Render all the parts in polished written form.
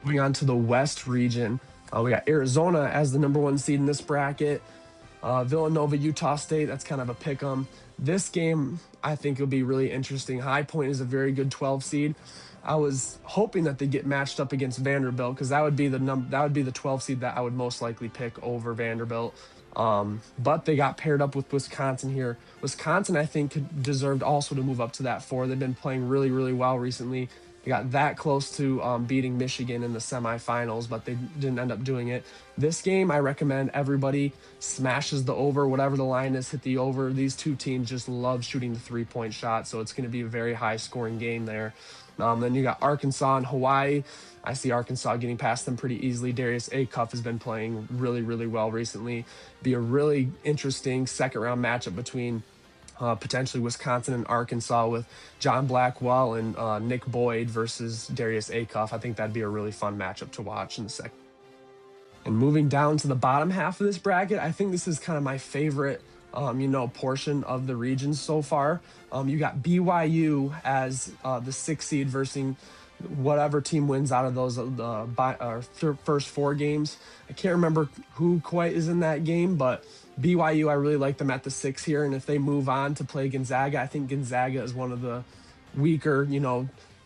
Moving on to the West region, we got Arizona as the #1 seed in this bracket. Villanova, Utah State, that's kind of a pick 'em. This game, I think, will be really interesting. High Point is a very good 12 seed. I was hoping that they get matched up against Vanderbilt because that would be the 12 seed that I would most likely pick over Vanderbilt. But they got paired up with Wisconsin here. Wisconsin, I think, deserved also to move up to that 4. They've been playing really, really well recently. They got that close to beating Michigan in the semifinals, but they didn't end up doing it. This game, I recommend everybody smashes the over, whatever the line is, hit the over. These two teams just love shooting the 3-point shot, so it's going to be a very high-scoring game there. Then you got Arkansas and Hawaii. I see Arkansas getting past them pretty easily. Darius Acuff has been playing really, really well recently. Be a really interesting second-round matchup between potentially Wisconsin and Arkansas with John Blackwell and Nick Boyd versus Darius Acuff. I think that'd be a really fun matchup to watch in the second. And moving down to the bottom half of this bracket, I think this is kind of my favorite, portion of the region so far. You got BYU as the 6th seed versus whatever team wins out of those first 4 games. I can't remember who quite is in that game, but BYU, I really like them at the 6 here. And if they move on to play Gonzaga, I think Gonzaga is one of the weaker,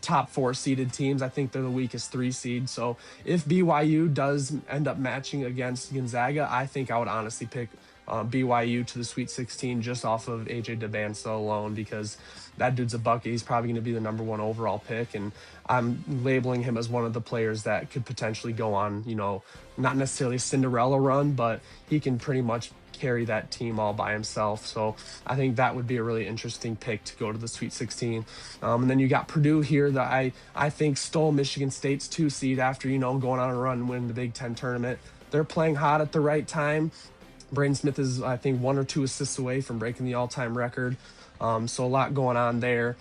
top 4 seeded teams. I think they're the weakest 3 seed. So if BYU does end up matching against Gonzaga, I think I would honestly pick BYU to the Sweet 16 just off of AJ DeBansa alone, because that dude's a bucket. He's probably going to be the #1 overall pick, and I'm labeling him as one of the players that could potentially go on, not necessarily a Cinderella run, but he can pretty much carry that team all by himself. So I think that would be a really interesting pick to go to the Sweet 16. And then you got Purdue here that I think stole Michigan State's 2 seed after, going on a run and winning the Big Ten tournament. They're playing hot at the right time. Braden Smith is, I think, 1 or 2 assists away from breaking the all-time record. So a lot going on there.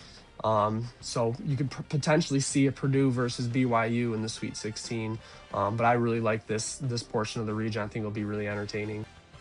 So you could potentially see a Purdue versus BYU in the Sweet 16. But I really like this portion of the region. I think it'll be really entertaining.